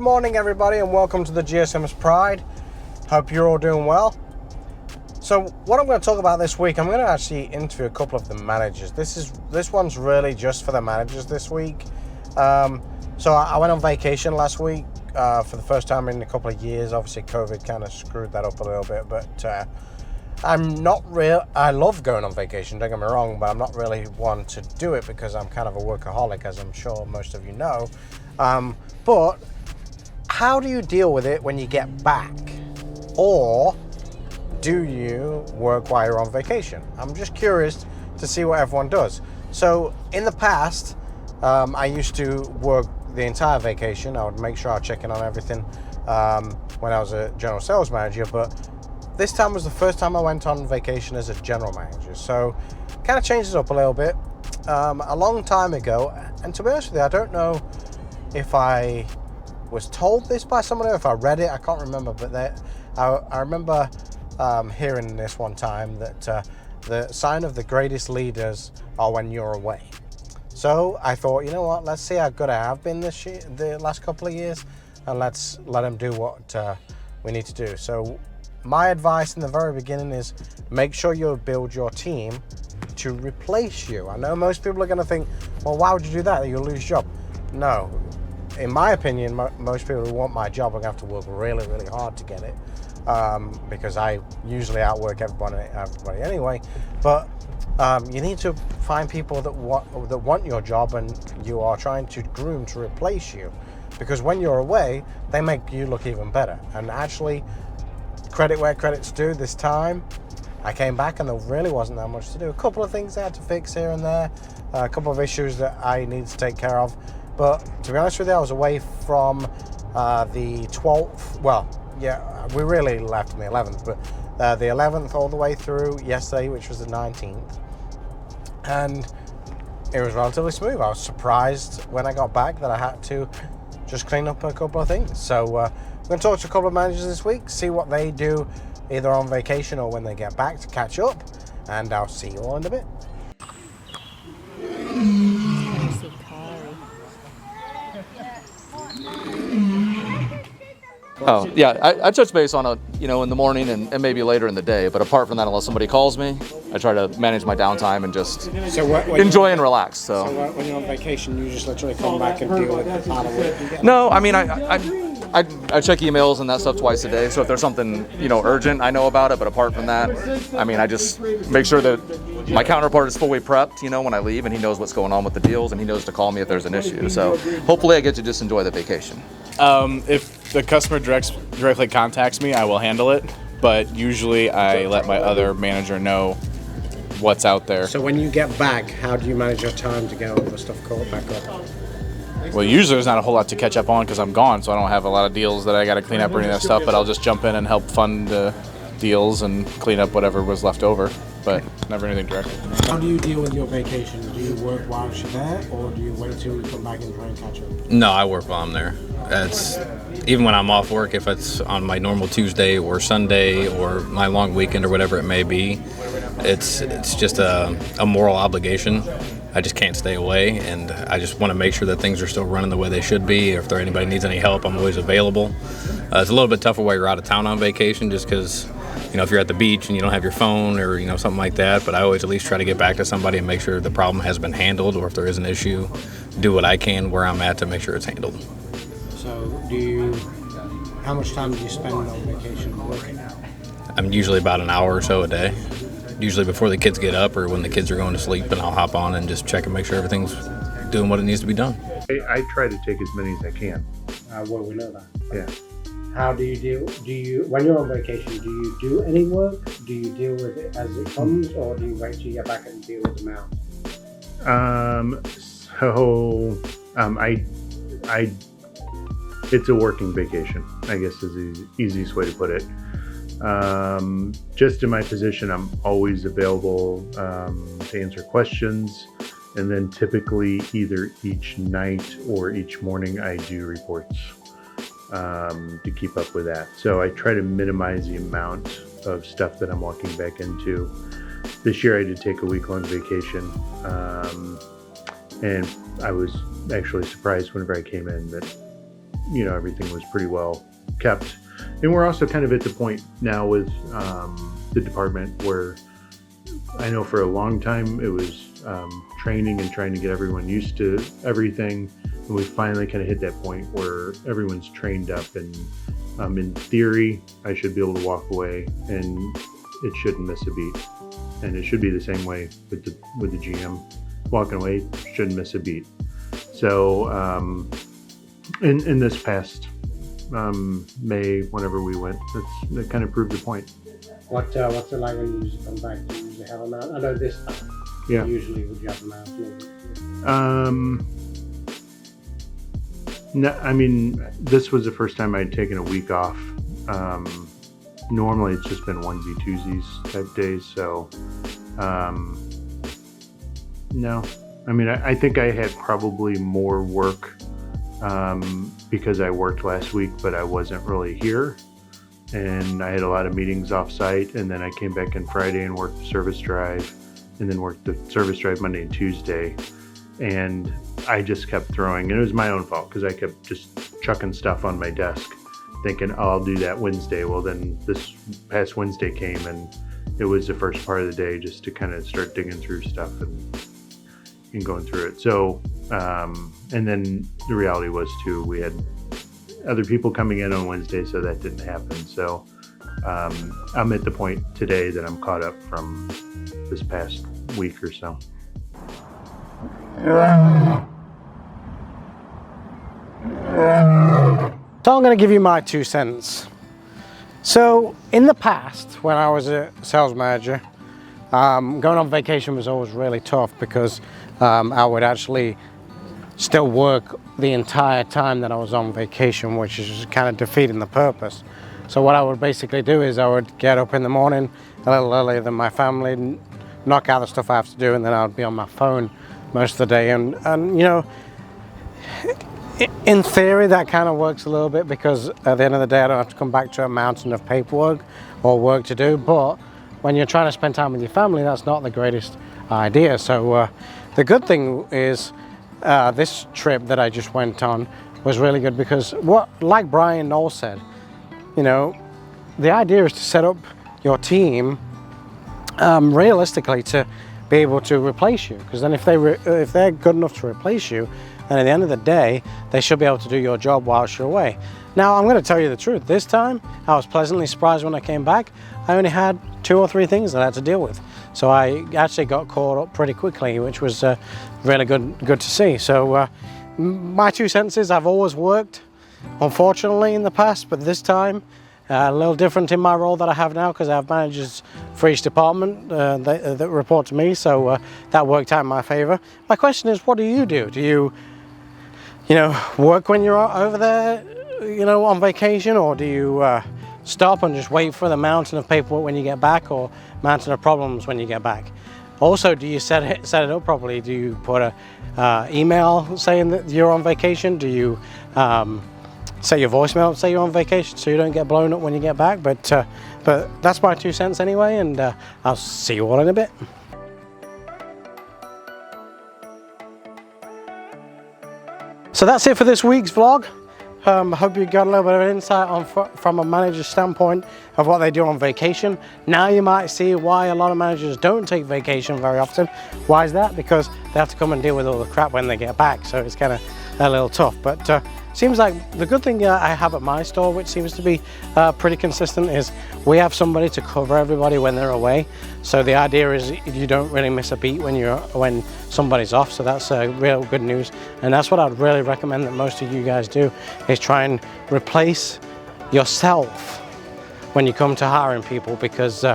morning, everybody, and welcome to the GSM's Pride. Hope you're all doing well. So what I'm going to talk about this week, I'm going to actually interview a couple of the managers. This one's really just for the managers this week. So I went on vacation last week for the first time in a couple of years. Obviously, COVID kind of screwed that up a little bit, but I love going on vacation, don't get me wrong, but I'm not really one to do it because I'm kind of a workaholic, as I'm sure most of you know. But how do you deal with it when you get back? Or do you work while you're on vacation? I'm just curious to see what everyone does. So in the past, I used to work the entire vacation. I would make sure I check in on everything when I was a general sales manager, but this time was the first time I went on vacation as a general manager. So kind of changes up a little bit. A long time ago, and to be honest with you, I don't know if I was told this by someone or if I read it, I can't remember, but I remember hearing this one time that the sign of the greatest leaders are when you're away. So I thought, you know what, let's see how good I have been the last couple of years, and let's let them do what we need to do. So my advice in the very beginning is make sure you build your team to replace you. I know most people are going to think, well, why would you do that? You'll lose your job. No. In my opinion, most people who want my job are going to have to work really, really hard to get it, because I usually outwork everybody anyway. But you need to find people that want your job, and you are trying to groom to replace you, because when you're away, they make you look even better. And actually, credit where credit's due. This time, I came back and there really wasn't that much to do. A couple of things I had to fix here and there, a couple of issues that I needed to take care of. But to be honest with you, I was away from the 12th. Well, yeah, we really left on the 11th, but the 11th all the way through yesterday, which was the 19th. And it was relatively smooth. I was surprised when I got back that I had to just clean up a couple of things. So I'm going to talk to a couple of managers this week, see what they do either on vacation or when they get back to catch up. And I'll see you all in a bit. Oh, yeah, I touch base on in the morning and maybe later in the day. But apart from that, unless somebody calls me, I try to manage my downtime and just enjoy and relax. So when you're on vacation, you just literally come back and deal with the pile of work you get? No, I mean, I check emails and that stuff twice a day. So if there's something, urgent, I know about it. But apart from that, I mean, I just make sure that my counterpart is fully prepped, when I leave, and he knows what's going on with the deals, and he knows to call me if there's an issue. So hopefully I get to just enjoy the vacation. If the customer directly contacts me, I will handle it. But usually I let my other manager know what's out there. So when you get back, how do you manage your time to get all the stuff caught back up? Well, usually there's not a whole lot to catch up on because I'm gone, so I don't have a lot of deals that I got to clean up or any of that stuff. But I'll just jump in and help fund deals and clean up whatever was left over. But never anything directly. How do you deal with your vacation? Do you work while you're there, or do you wait till you come back and try and catch up? No, I work while I'm there. Even when I'm off work, if it's on my normal Tuesday or Sunday or my long weekend or whatever it may be, it's just a moral obligation. I just can't stay away, and I just want to make sure that things are still running the way they should be. If anybody needs any help, I'm always available. It's a little bit tougher while you're out of town on vacation, just because if you're at the beach and you don't have your phone or something like that. But I always at least try to get back to somebody and make sure the problem has been handled, or if there is an issue, do what I can where I'm at to make sure it's handled. So how much time do you spend on vacation working? I'm usually about an hour or so a day. Usually before the kids get up or when the kids are going to sleep, and I'll hop on and just check and make sure everything's doing what it needs to be done. I try to take as many as I can. Well, we know that. Yeah. How do you deal? When you're on vacation, do you do any work? Do you deal with it as it comes, or do you wait till you get back and deal with the amount? It's a working vacation, I guess is the easiest way to put it. Just in my position, I'm always available to answer questions, and then typically either each night or each morning I do reports to keep up with that. So I try to minimize the amount of stuff that I'm walking back into. This year I did take a week-long vacation, and I was actually surprised whenever I came in that you know, everything was pretty well kept. And we're also kind of at the point now with the department where I know for a long time it was training and trying to get everyone used to everything. And we finally kind of hit that point where everyone's trained up, and in theory, I should be able to walk away and it shouldn't miss a beat. And it should be the same way with the GM. Walking away shouldn't miss a beat. So in this past May, whenever we went, that kind of proved the point. What's it like when you usually come back? Do you usually have a mount? I know this time. Yeah. Usually would you have a mount? No, I mean, this was the first time I'd taken a week off. Normally it's just been onesie twosies type days. So, no, I mean, I think I had probably more work because I worked last week, but I wasn't really here. And I had a lot of meetings off site, and then I came back in Friday and worked the service drive, and then worked the service drive Monday and Tuesday. And I just kept throwing, and it was my own fault because I kept just chucking stuff on my desk thinking, oh, I'll do that Wednesday. Well, then this past Wednesday came, and it was the first part of the day just to kind of start digging through stuff and going through it. So, and then the reality was too, we had other people coming in on Wednesday, so that didn't happen. So I'm at the point today that I'm caught up from this past week or so. So I'm going to give you my 2 cents. So in the past, when I was a sales manager, going on vacation was always really tough because I would actually still work the entire time that I was on vacation, which is kind of defeating the purpose. So what I would basically do is I would get up in the morning a little earlier than my family, knock out the stuff I have to do, and then I would be on my phone most of the day. And you know, in theory that kind of works a little bit because at the end of the day I don't have to come back to a mountain of paperwork or work to do, but when you're trying to spend time with your family, that's not the greatest idea. So the good thing is this trip that I just went on was really good because like Brian Knoll said, you know, the idea is to set up your team realistically to be able to replace you, because then if they're good enough to replace you, then at the end of the day they should be able to do your job whilst you're away. Now I'm going to tell you the truth, this time I was pleasantly surprised when I came back. I only had 2 or 3 things that I had to deal with, so I actually got caught up pretty quickly, which was really good to see. So my 2 cents is I've always worked, unfortunately, in the past, but this time a little different in my role that I have now because I have managers for each department that report to me, so that worked out in my favor. My question is, what do you do? Do you work when you're over there, on vacation, or do you stop and just wait for the mountain of paperwork when you get back, or mountain of problems when you get back? Also, do you set it up properly? Do you put a email saying that you're on vacation? Do you set your voicemail say you're on vacation so you don't get blown up when you get back? But that's my 2 cents anyway, and I'll see you all in a bit. So that's it for this week's vlog. I hope you got a little bit of insight from a manager's standpoint of what they do on vacation. Now you might see why a lot of managers don't take vacation very often. Why is that? Because they have to come and deal with all the crap when they get back, so it's kind of a little tough. But seems like the good thing I have at my store, which seems to be pretty consistent, is we have somebody to cover everybody when they're away. So the idea is you don't really miss a beat when somebody's off. So that's real good news, and that's what I'd really recommend that most of you guys do, is try and replace yourself when you come to hiring people, because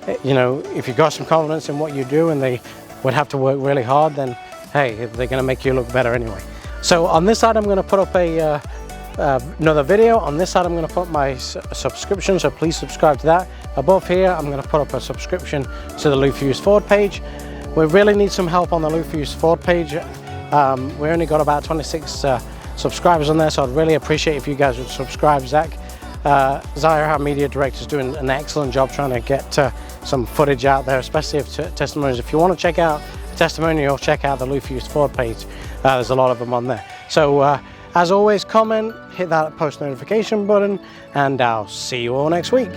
if you've got some confidence in what you do and they would have to work really hard, then hey, they're going to make you look better anyway. So on this side I'm going to put up another video. On this side I'm going to put my subscription, so please subscribe to that. Above here I'm going to put up a subscription to the Lou Fuse Ford page. We really need some help on the Lou Fuse Ford page. We only got about 26 subscribers on there, so I'd really appreciate if you guys would subscribe. Zach, our media director, is doing an excellent job trying to get some footage out there, especially of testimonials. If you want to check out a testimonial, check out the Lou Fuse Ford page. There's a lot of them on there. So As always, comment, hit that post notification button, and I'll see you all next week.